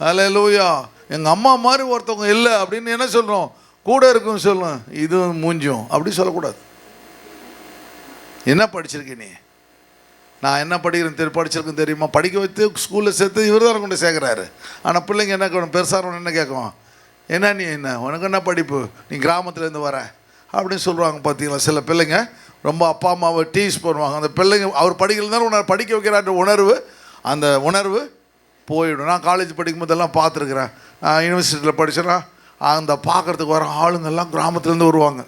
ஹல்லேலூயா, எங்க அம்மா மாதிரி ஒருத்தவங்க இல்லை அப்படின்னு என்ன சொல்றோம்? கூட இருக்கும் சொல்லும். இது மூஞ்சும் அப்படி சொல்லக்கூடாது. என்ன படிச்சிருக்க நீ? நான் என்ன படிச்சிருக்கேன் தெரியுமா? படிக்க வைத்து ஸ்கூலில் சேர்த்து இவர் தான் கொண்டு சேர்க்குறாரு. ஆனால் பிள்ளைங்க என்ன பெருசாக என்ன கேட்கும்? என்ன நீ என்ன உனக்கு என்ன படிப்பு, நீ கிராமத்துலேருந்து வர அப்படின்னு சொல்லுவாங்க. பார்த்தீங்களா, சில பிள்ளைங்க ரொம்ப அப்பா அம்மாவை டீஸ் பண்ணுவாங்க. அந்த பிள்ளைங்க அவர் படிக்கலனாலும் படிக்க வைக்கிறான்ற அந்த உணர்வு போயிடும். நான் காலேஜ் படிக்கும் போதெல்லாம் பார்த்துருக்குறேன். நான் யூனிவர்சிட்டியில் படித்தேன்னா அந்த பார்க்குறதுக்கு வர ஆளுங்கள்லாம் கிராமத்துலேருந்து வருவாங்க.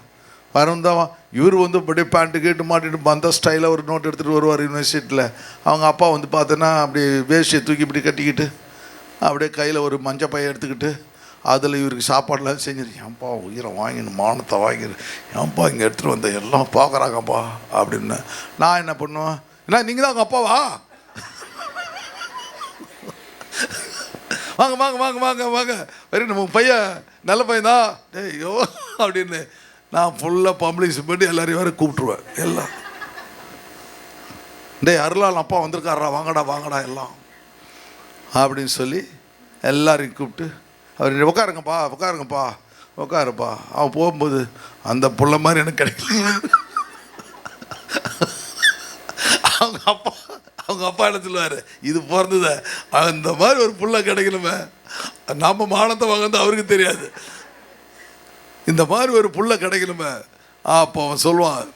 வரந்தவா இவர் வந்து இப்படி பேண்ட்டு கேட்டு மாட்டிட்டு அந்த ஸ்டைலில் ஒரு நோட் எடுத்துகிட்டு வருவார் யூனிவர்சிட்டியில். அவங்க அப்பா வந்து பார்த்தோன்னா அப்படி வேஷ்டியை தூக்கி இப்படி கட்டிக்கிட்டு அப்படியே கையில் ஒரு மஞ்சள் பையை எடுத்துக்கிட்டு அதில் இவருக்கு சாப்பாடெலாம் செஞ்சிரு. ஏன்ப்பா உயிரை வாங்கினு மானத்தை வாங்கிடு, ஏன்ப்பா இங்கே எடுத்துகிட்டு வந்த எல்லாம் பார்க்குறாங்கப்பா அப்படின்னு. நான் என்ன பண்ணுவேன்? என்ன நீங்கள் தான் உங்கள் அப்பாவா? வாங்க வாங்க வாங்க வாங்க வாங்க வெரி நம்ம பையன் நல்ல பையன் தான் ஐயோ அப்படின்னு நான் ஃபுல்லாக பப்ளிஷ் பண்ணி எல்லாரையும் வேறு கூப்பிட்ருவேன். எல்லாம் அருளால் அப்பா வந்திருக்காரா, வாங்கடா வாங்கடா எல்லாம் அப்படின்னு சொல்லி எல்லாரையும் கூப்பிட்டு அவர் உட்காருங்கப்பா. அவன் போகும்போது அந்த புள்ள மாதிரி எனக்கு கிடைக்கல. அவங்க அப்பா என்ன சொல்லுவார்? இது பிறந்தத அந்த மாதிரி ஒரு புள்ள கிடைக்கணுமே, நம்ம மானத்தை வாங்க அவருக்கு தெரியாது, இந்த மாதிரி ஒரு புள்ள கிடைக்கணுமே. அப்போ அவன் சொல்லுவான்,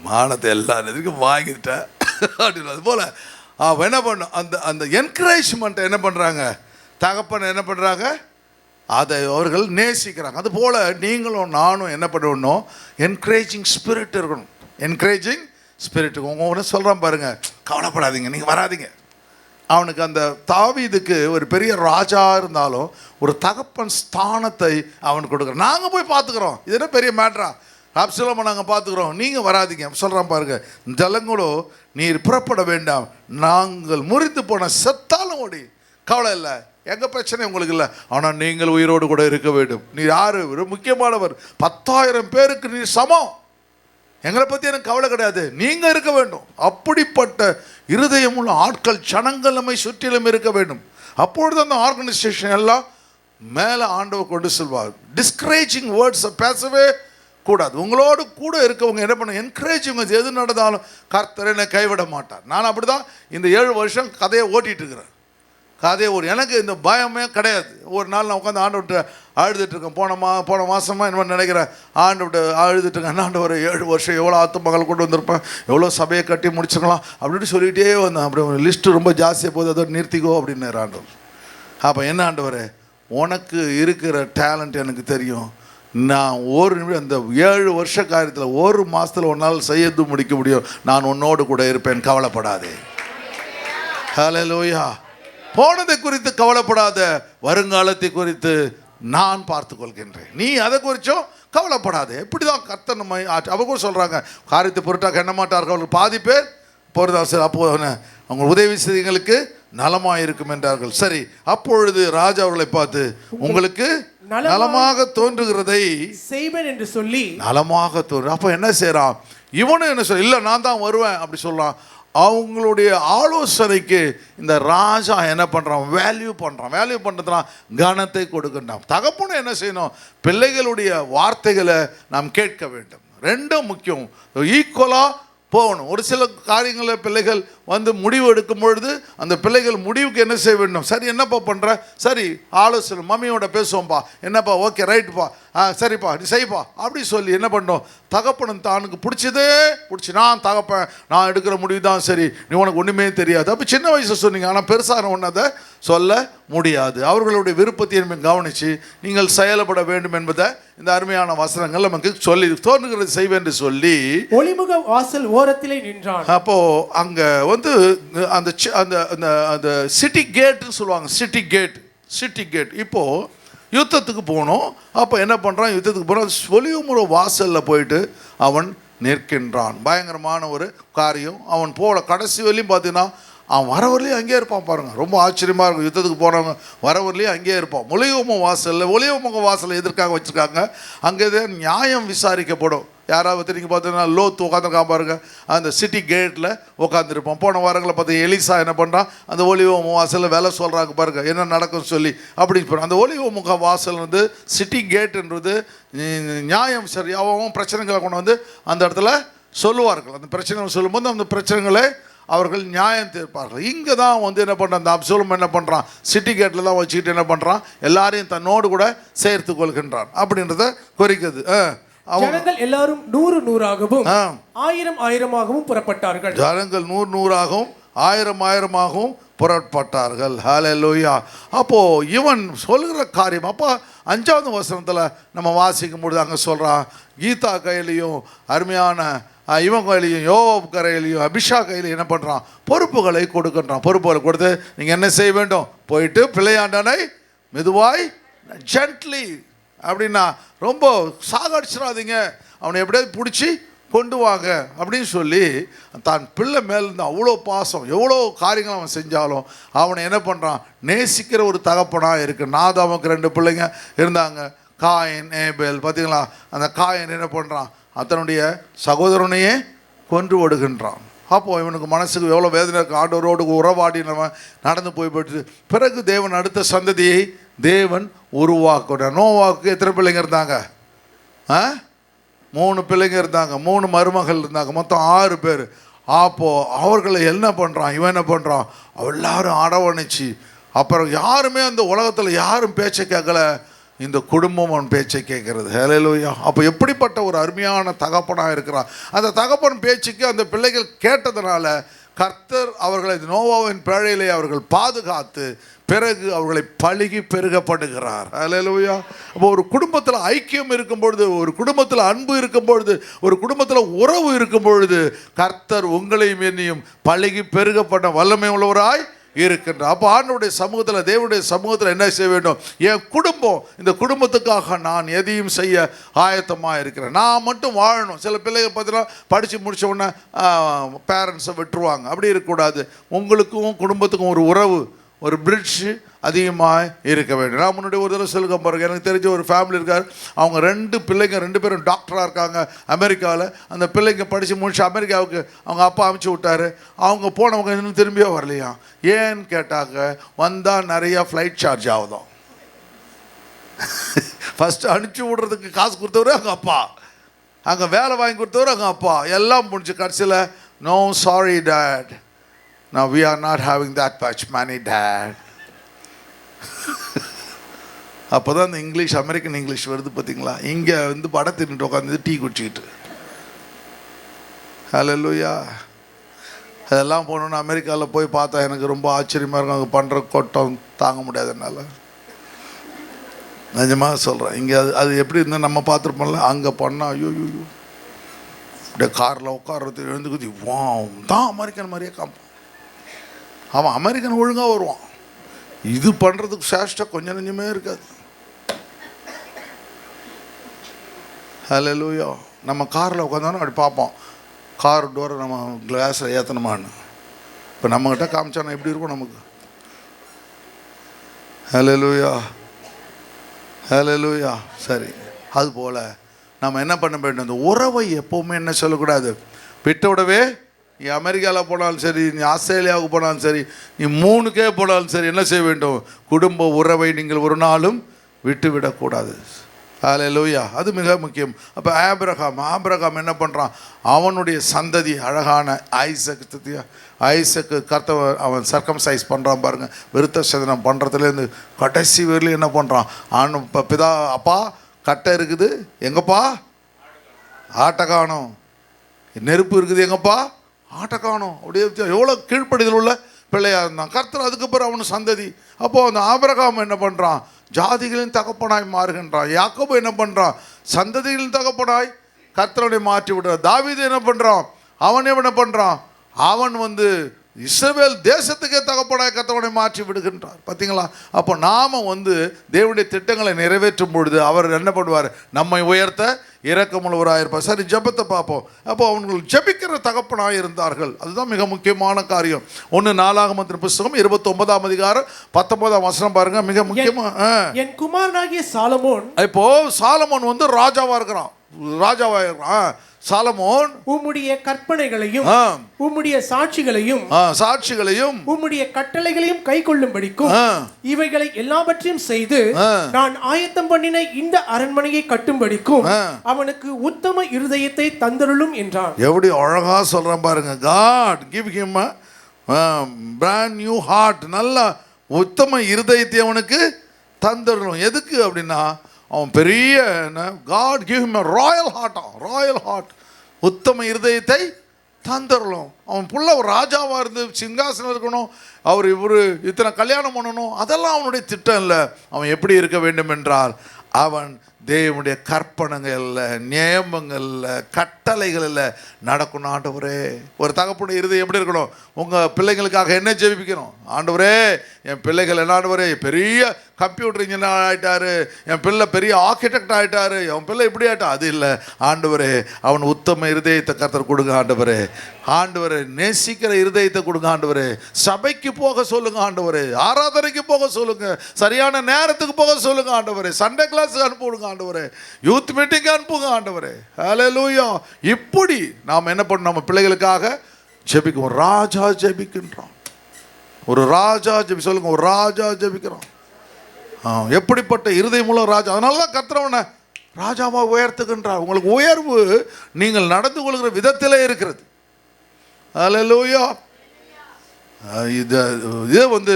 மானத்தை எல்லா இதுக்கும் வாங்கிட்டேன் அப்படின்னு. அதுபோல் அவன் என்ன பண்ணும், அந்த என்கரேஜ்மெண்ட்டை என்ன பண்ணுறாங்க, தகப்பன் என்ன பண்ணுறாங்க, அதை அவர்கள் நேசிக்கிறாங்க. அதுபோல் நீங்களும் நானும் என்ன பண்ணணும், என்கரேஜிங் ஸ்பிரிட் இருக்கணும். Encouraging spirit. உங்க ஒன்று சொல்கிறான் பாருங்கள், கவலைப்படாதீங்க, நீங்கள் வராதிங்க. அவனுக்கு அந்த தாவீதுக்கு ஒரு பெரிய ராஜா இருந்தாலும் ஒரு தகப்பன் ஸ்தானத்தை அவனுக்கு கொடுக்குறான். நாங்கள் போய் பார்த்துக்குறோம், இது என்ன பெரிய மேட்ரா, அப்சலோமை நாங்கள் பார்த்துக்குறோம், நீங்கள் வராதிங்க சொல்கிறான் பாருங்க. ஜனங்களோ, நீர் புறப்பட வேண்டாம், நாங்கள் முறித்து போன செத்தாலும் ஓடி, கவலை இல்லை, எங்கள் பிரச்சனை உங்களுக்கு இல்லை, ஆனால் நீங்கள் உயிரோடு கூட இருக்க வேண்டும். நீர் யார்? ஒரு முக்கியமானவர், 10,000 பேருக்கு நீர் சமம், எங்களை பற்றி எனக்கு கவலை கிடையாது, நீங்கள் இருக்க வேண்டும். அப்படிப்பட்ட இருதயம் உள்ள ஆட்கள் ஜனங்கள் நம்மை சுற்றிலும் இருக்க வேண்டும். அப்பொழுது அந்த ஆர்கனைசேஷன் எல்லாம் மேலே ஆண்டவர் கொண்டு செல்வார். டிஸ்கரேஜிங் வேர்ட்ஸை பேசவே கூடாது. உங்களோடு கூட இருக்கவங்க என்ன பண்ண, என்கரேஜிங், எது நடந்தாலும் கர்த்தர் என்னை கைவிட மாட்டார். நான் அப்படி தான் இந்த 7 வருஷம் கதையை ஓட்டிகிட்டு இருக்கிறேன். எனக்கு இந்த பயமே கிடையாது. ஒரு நாள் நான் உட்காந்து ஆண்டவர்கிட்ட அழுதுட்டுருக்கேன். போன மாதமாக என்ன நினைக்கிறேன், ஆண்டவர்கிட்ட அழுதுட்டுருக்கேன், ஆண்டவர் 7 வருஷம் எவ்வளோ ஆத்துமகள் கொண்டு வந்திருப்பேன், எவ்வளோ சபையை கட்டி முடிச்சுக்கலாம் அப்படின்னு சொல்லிகிட்டே வந்தேன். அப்படி ஒரு லிஸ்ட்டு ரொம்ப ஜாஸ்தியாக போகுது, அதோட நிறுத்திக்கோ அப்படின்னு ஆண்டவர். அப்போ என்ன ஆண்டவர், உனக்கு இருக்கிற டேலண்ட் எனக்கு தெரியும், நான் ஒரு நிமிடம் அந்த 7 வருஷ காரியத்தில் 1 மாதத்தில் உன்னால் செய்யது முடிக்க முடியும், நான் உன்னோடு கூட இருப்பேன், கவலைப்படாதே. ஹல்லேலூயா. போனதை குறித்து கவலைப்படாத, வருங்காலத்தை குறித்து நான் பார்த்து கொள்கின்றேன், நீ அதை குறித்தும் கவலைப்படாது. எப்படி தான் கர்த்தர் நம்ம அவங்க கூட சொல்கிறாங்க, காரியத்தை பொருட்டாக எண்ண மாட்டார்கள், அவர்கள் பாதி பேர் பொருதா. சரி, அப்போ அவங்க உதவி செய்திகளுக்கு நலமாக இருக்கும் என்றார்கள். சரி, அப்பொழுது ராஜா அவர்களை பார்த்து, உங்களுக்கு நலமாக தோன்றுகிறதை செய்வேன் என்று சொல்லி, நலமாக தோன்று. அப்போ என்ன செய்கிறான் இவனும், என்ன சொல்ல, இல்லை நான் தான் வருவேன் அப்படி சொல்லலாம். அவங்களுடைய ஆலோசனைக்கு இந்த ராஜா என்ன பண்ணுறான், வேல்யூ பண்ணுறதுனா கனத்தை கொடுக்கின்றான். தகப்பனை என்ன செய்யணும், பிள்ளைகளுடைய வார்த்தைகளை நாம் கேட்க வேண்டும். ரெண்டும் முக்கியம், ஈக்குவலாக போகணும். ஒரு சில காரியங்களை பிள்ளைகள் முடிவு எடுக்கும் பொழுது அந்த பிள்ளைகள் முடிவுக்கு என்ன செய்ய வேண்டும், சரி என்னப்பா பண்ணுற, சரி ஆலோசனை மம்மியோட பேசுவோம்ப்பா, என்னப்பா ஓகே ரைட்டுப்பா, சரிப்பா நீ செய்ப்பா அப்படி சொல்லி என்ன பண்ணோம், தகப்பனும் தானுக்கு பிடிச்சி நான் தகப்பேன், நான் எடுக்கிற முடிவு தான் சரி, நீ உனக்கு ஒன்றுமே தெரியாது. அப்போ சின்ன வயசில் சொன்னீங்க, ஆனால் பெருசான ஒன்று அதை சொல்ல முடியாது. அவர்களுடைய விருப்பத்தை கவனித்து நீங்கள் செயல்பட வேண்டும் என்பதை இந்த அருமையான வசனங்கள் நமக்கு சொல்லி தோன்றுகிறது செய்வேன் என்று சொல்லி ஒளிமுக வாசல் ஓரத்திலே நின்றான். அப்போ அங்க அந்த அந்த சிட்டி கேட்னு சொல்லுவாங்க, சிட்டி கேட். இப்போ யுத்தத்துக்கு போகணும். அப்போ என்ன பண்ணுறான், யுத்தத்துக்கு போனால் ஒலிமுக வாசலில் போயிட்டு அவன் நிற்கின்றான். பயங்கரமான ஒரு காரியம். அவன் போல கடைசி வரையும் பார்த்தீங்கன்னா அவன் வரவர்லேயும் அங்கேயே இருப்பான். பாருங்கள், ரொம்ப ஆச்சரியமாக இருக்கும். யுத்தத்துக்கு போனவங்க வரவர்லேயும் அங்கேயே இருப்பான். ஒலிமுக வாசலில் எதற்காக வச்சுருக்காங்க, அங்கே நியாயம் விசாரிக்கப்படும். யாராவது நீங்கள் பார்த்தீங்கன்னா லோத்து உட்காந்துருக்கான் பாருங்க, அந்த சிட்டி கேட்டில் உட்காந்துருப்பான். போன வாரங்களை பார்த்து எலிசா என்ன பண்ணுறான், அந்த ஒலிமுக வாசலில் வேலை சொல்கிறாங்க பாருங்க, என்ன நடக்கும்னு சொல்லி அப்படின்னு சொல்கிறான். அந்த ஒலிமுக வாசல் சிட்டி கேட்டுன்றது நியாயம் சரி, அவன் பிரச்சனைகளை கொண்டு அந்த இடத்துல சொல்லுவார்கள். அந்த பிரச்சனைகளை சொல்லும்போது அந்த பிரச்சனைகளை அவர்கள் நியாயம் தீர்ப்பார்கள். இங்கே தான் என்ன பண்ணுறான், அந்த அப்சலோம் என்ன பண்ணுறான், சிட்டி கேட்டில் தான் வச்சுக்கிட்டு என்ன பண்ணுறான், எல்லாரையும் தன்னோடு கூட சேர்த்து கொள்கின்றான் அப்படின்றத குறிக்குது. ஜனங்கள் எல்லாரும் 100 1000 புறப்பட்டார்கள். ஜனங்கள் 100 1000 புறப்பட்டார்கள். ஹல்லேலூயா. அப்போ இவன் சொல்கிற காரியம், அப்போ 5வது வசனத்தில் நம்ம வாசிக்கும் பொழுது அங்கே சொல்கிறான், கீதா கையிலையும் அருமையான இவன் கையிலையும் யோவாப் கையிலையும் அபிஷா கையிலையும் என்ன பண்ணுறான், பொறுப்புகளை கொடுக்கின்றான். பொறுப்புகளை கொடுத்து நீங்கள் என்ன செய்ய வேண்டும், போயிட்டு பிள்ளையாண்டனை மெதுவாய் ஜென்ட்லி அப்படின்னா ரொம்ப சாகடிச்சிடாதீங்க, அவனை எப்படியாவது பிடிச்சி கொண்டு வாங்க அப்படின்னு சொல்லி தான் பிள்ளை மேலேருந்து அவ்வளோ பாசம், எவ்வளோ காரியங்கள் அவன் செஞ்சாலும் அவனை என்ன பண்ணுறான், நேசிக்கிற ஒரு தகப்பனாக இருக்குது. நாதாமுக்கு 2 பிள்ளைங்க இருந்தாங்க, காயின் ஏபேல். பார்த்தீங்களா, அந்த காயின் என்ன பண்ணுறான், தன்னுடைய சகோதரனையே கொன்று ஓடுகின்றான். அப்போது இவனுக்கு மனசுக்கு எவ்வளோ வேதனை இருக்குது. ஆண்டவரோடு உறவாடி நம்ம நடந்து போய்பட்டு பிறகு தேவன் அடுத்த சந்ததியை தேவன் உருவாக்குறார். நோவாவுக்கு எத்தனை பிள்ளைங்க இருந்தாங்க, 3 பிள்ளைங்க இருந்தாங்க, 3 மருமகள் இருந்தாங்க, மொத்தம் 6 பேர். அப்போது அவர்களை என்ன பண்ணுறான், இவன் என்ன பண்ணுறான், எல்லாரும் அரவணைச்சு, அப்புறம் யாருமே அந்த உலகத்தில் யாரும் பேச்சை கேட்கல, இந்த குடும்பம் அவன் பேச்சை கேட்கறது. ஹல்லேலூயா. அப்போ எப்படிப்பட்ட ஒரு அருமையான தகப்பனாக இருக்கிறான். அந்த தகப்பன் பேச்சுக்கு அந்த பிள்ளைகள் கேட்டதுனால கர்த்தர் அவர்களை நோவாவின் பேழையிலே அவர்கள் பாதுகாத்து பிறகு அவர்களை பழுகி பெருகப்படுகிறார். ஹல்லேலூயா. அப்போ ஒரு குடும்பத்தில் ஐக்கியம் இருக்கும் பொழுது, ஒரு குடும்பத்தில் அன்பு இருக்கும் பொழுது, ஒரு குடும்பத்தில் உறவு இருக்கும் பொழுது கர்த்தர் உங்களையும் என்னையும் பழுகி பெருகப்பட்ட வல்லமை உள்ளவராய் இருக்கின்றார். அப்போ ஆண்டவருடைய சமூகத்தில், தேவனுடைய சமூகத்தில் என்ன செய்ய வேண்டும், என் குடும்பம், இந்த குடும்பத்துக்காக நான் எதையும் செய்ய ஆயத்தமாக இருக்கிறேன், நான் மட்டும் வாழணும். சில பிள்ளைகள் பார்த்தீங்கன்னா படித்து முடித்த உடனே பேரண்ட்ஸை விட்டுருவாங்க. அப்படி இருக்கக்கூடாது. உங்களுக்கும் குடும்பத்துக்கும் ஒரு உறவு, ஒரு பிரிட்ஜ் அதிகமாக இருக்க வேண்டும். நான் முன்னாடி ஒரு தடவை சொல்லுங்க பாருங்க, எனக்கு தெரிஞ்ச ஒரு ஃபேமிலி இருக்கார். அவங்க 2 பிள்ளைங்க 2 பேரும் டாக்டராக இருக்காங்க அமெரிக்காவில். அந்த பிள்ளைங்க படித்து முடிச்சு அமெரிக்காவுக்கு அவங்க அப்பா அனுப்பிச்சி விட்டார். அவங்க போனவங்க இன்னும் திரும்பியே வரலையா. ஏன்னு கேட்டாங்க, வந்தால் நிறையா ஃப்ளைட் சார்ஜ் ஆகுதும். ஃபஸ்ட்டு அனுப்பிச்சி விடுறதுக்கு காசு கொடுத்தவரு அவங்க அப்பா, அங்கே வேலை வாங்கி கொடுத்தவரு அவங்க அப்பா, எல்லாம் முடிஞ்சு கடைசியில் no sorry dad, now we are not having that much money dad. அப்போ தான் இந்த இங்கிலீஷ், அமெரிக்கன் இங்கிலீஷ் வருது பார்த்தீங்களா. இங்கே படம் தின்னுட்டு உட்காந்து டீ குடிச்சிக்கிட்டு. ஹல்லேலூயா. அதெல்லாம் போகணுன்னு அமெரிக்காவில் போய் பார்த்தா எனக்கு ரொம்ப ஆச்சரியமாக இருக்கும். அங்கே பண்ணுற கொட்டம் தாங்க முடியாதனால நிஜமாக சொல்கிறேன். இங்கே அது எப்படி இருந்தால் நம்ம பார்த்துருப்போம்ல, அங்கே பண்ணால் ஐயோ அப்படியே காரில் உட்கார்றது எழுந்துக்குது வா தான் அமெரிக்கன் மாதிரியே காமிப்போம். அவன் அமெரிக்கன் ஒழுங்காக வருவான், இது பண்ணுறதுக்கு சேஷ்டம் கொஞ்சம் நெஞ்சமே இருக்காது. ஹல்லேலூயா. நம்ம காரில் உட்காந்தோன்னா அப்படி பார்ப்போம், கார் டோரை நம்ம கிளாஸில் ஏற்றணுமான்னு. இப்போ நம்மக்கிட்ட காமிச்சானா எப்படி இருக்கும் நமக்கு. ஹல்லேலூயா, ஹல்லேலூயா. சரி, அதுபோல் நம்ம என்ன பண்ண வேண்டும், இந்த உறவை எப்போவுமே என்ன சொல்லக்கூடாது, விட்டு விடவே நீ அமெரிக்காவில் போனாலும் சரி, நீ ஆஸ்திரேலியாவுக்கு போனாலும் சரி, நீ 3க்கே போனாலும் சரி, என்ன செய்ய வேண்டும்? குடும்ப உறவை நீங்கள் ஒரு நாளும் விட்டுவிடக்கூடாது. ஹல்லேலூயா. அது மிக முக்கியம். அப்போ ஆபிரகாம் என்ன பண்ணுறான்? அவனுடைய சந்ததி அழகான ஐசக்கு கர்த்தவர் அவன் சர்க்கம்சைஸ் பண்ணுறான் பாருங்க. விருத்த சேதனம் பண்ணுறதுலேருந்து கடைசி வரையிலும் என்ன பண்ணுறான்? இப்போ பிதா அப்பா கட்டை இருக்குது, எங்கப்பா? ஆட்டை காணோம். நெருப்பு இருக்குது, எங்கப்பா? ஆட்டை காணோம். அப்படியே எவ்வளோ கீழ்ப்படிதல் உள்ள பிள்ளையாக இருந்தான் கர்த்தர். அதுக்கப்புறம் அவனு சந்ததி. அப்போது அந்த ஆபிரகாம் என்ன பண்ணுறான்? ஜாதிகளின் தகப்பனாய் மாறுகின்றான். யாக்கோபு என்ன பண்ணுறான்? சந்ததிகளின் தகப்பனாய் கர்த்தரை மாற்றி விடுறான். தாவீது என்ன பண்ணுறான்? அவன் என்ன பண்ணுறான்? அவன் இஸ்ரவேல் தேசத்துக்கே தகப்பனாய் கர்த்தரை மாற்றி விடுகின்றார். பார்த்தீங்களா? அப்போ நாம் தேவனுடைய திட்டங்களை நிறைவேற்றும் பொழுது அவர் என்ன பண்ணுவார்? நம்மை உயர்த்த இரக்கமுள்ளவராக இருப்பார். சரி, ஜெபத்தை பார்ப்போம். அப்போ அவர்கள் ஜெபிக்கிற தகப்பனாக இருந்தார்கள். அதுதான் மிக முக்கியமான காரியம். 1 நாளாகமத்தின் புஸ்தகம் 29ஆம் அதிகாரம் 19ஆம் வசனம் பாருங்க. மிக முக்கியமாக என் குமாரனாகிய சாலமோன், இப்போ சாலமோன் ராஜாவா இருக்கிறான். சாலமோன் உம்முடைய கற்பனைகளையும் உம்முடைய சாட்சிகளையும் உம்முடைய கட்டளைகளையும் கை கொள்ளும்படிக்கும் இவைகளை எல்லாவற்றையும் செய்து நான் ஆயத்தம் பண்ணின இந்த அரண்மனையை கட்டும்படிக்கும் அவனுக்கு உத்தம இருதயத்தை தந்தருளும் என்றான். எப்படி அழகா சொல்றான் பாருங்க. God give him a brand new heart. நல்ல உத்தம இருதயத்தை அவனுக்கு தந்தருளும். எதுக்கு அப்படின்னா, அவன் பெரிய God give him a royal heart. உத்தம இருதயத்தை தந்தரலும். அவன் புள்ள ஒரு ராஜாவாக இருந்து சிங்காசனம் இருக்கணும், இவர் இத்தனை கல்யாணம் பண்ணணும், அதெல்லாம் அவனுடைய திட்டம் இல்லை. அவன் எப்படி இருக்க வேண்டும் என்றால், அவன் தேவனுடைய கற்பனைகளில், நியமங்களில், கட்டளைகளில் நடக்கணும். ஆண்டவரே, ஒரு தகப்பனுடைய இருதயம் எப்படி இருக்கணும்? உங்கள் பிள்ளைங்களுக்காக என்ன ஜெபிக்கணும்? ஆண்டவரே, என் பிள்ளைகள் என்ன ஆண்டவரே பெரிய கம்ப்யூட்டர் இன்ஜினியர் ஆகிட்டாரு, என் பிள்ளை பெரிய ஆர்கிடெக்ட் ஆகிட்டாரு, என் பிள்ளை இப்படி ஆகிட்டா. அது இல்லை ஆண்டவரே. அவன் உத்தம இருதயத்தை கர்த்தர் கொடுங்க ஆண்டவரே. ஆண்டவரே, நேசிக்கிற இருதயத்தை கொடுங்க ஆண்டவரே. சபைக்கு போக சொல்லுங்க ஆண்டவரே. ஆராதனைக்கு போக சொல்லுங்க. சரியான நேரத்துக்கு போக சொல்லுங்க ஆண்டவரே. சண்டே கிளாஸுக்கு அனுப்புங்க ஆண்டவரே. யூத் மீட்டிங் அனுப்புங்க ஆண்டவரே. ஹல்லேலூயா. இப்படி நாம் என்ன பண்ணணும்? நம்ம பிள்ளைகளுக்காக ஜெபிக்கும். ராஜா ஜெபிக்கின்றான். ஒரு ராஜா ஜெபி சொல்லுங்க. ஒரு ராஜா ஜெபிக்கிறான். எப்படிப்பட்ட இருதயம் உள்ள ராஜா. அதனால தான் கர்த்தரவனை ராஜாவாக உயர்த்துகின்றார். உங்களுக்கு உயர்வு நீங்கள் நடந்து கொள்கிற விதத்திலே இருக்கிறது. ஹல்லேலூயா. இது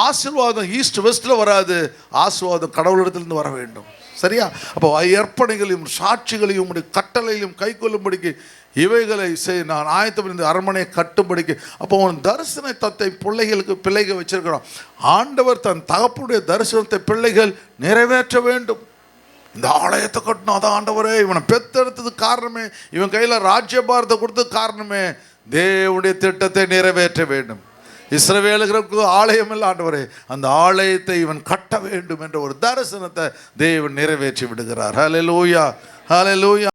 ஆசீர்வாதம் ஈஸ்ட் வெஸ்ட்டில் வராது. ஆசீர்வாதம் கடவுளிடத்திலிருந்து வர வேண்டும். சரியா? அப்போ அர்ப்பணைகளையும் சாட்சிகளையும் கட்டளையிலும் கை கொள்ளும்படிக்கு இவைகளை நான் ஆயத்தம் இந்த அரண்மனையை கட்டும்படிக்கு. அப்போ அவன் தரிசனத்தை பிள்ளைகள் வச்சிருக்கிறான். ஆண்டவர் தன் தகப்பனுடைய தரிசனத்தை பிள்ளைகள் நிறைவேற்ற வேண்டும். இந்த ஆலயத்தை கட்டணும். அதான் ஆண்டவரே, இவனை பெத்தெடுத்ததுக்கு காரணமே, இவன் கையில் ராஜ்யபாரத்தை கொடுத்தது காரணமே, தேவனுடைய திட்டத்தை நிறைவேற்ற வேண்டும். இஸ்ரவேலுக்கு ஆலயம் இல்லை ஆண்டவரே, அந்த ஆலயத்தை இவன் கட்ட வேண்டும் என்ற ஒரு தரிசனத்தை தேவன் நிறைவேற்றி விடுகிறார். ஹல்லேலூயா, ஹல்லேலூயா.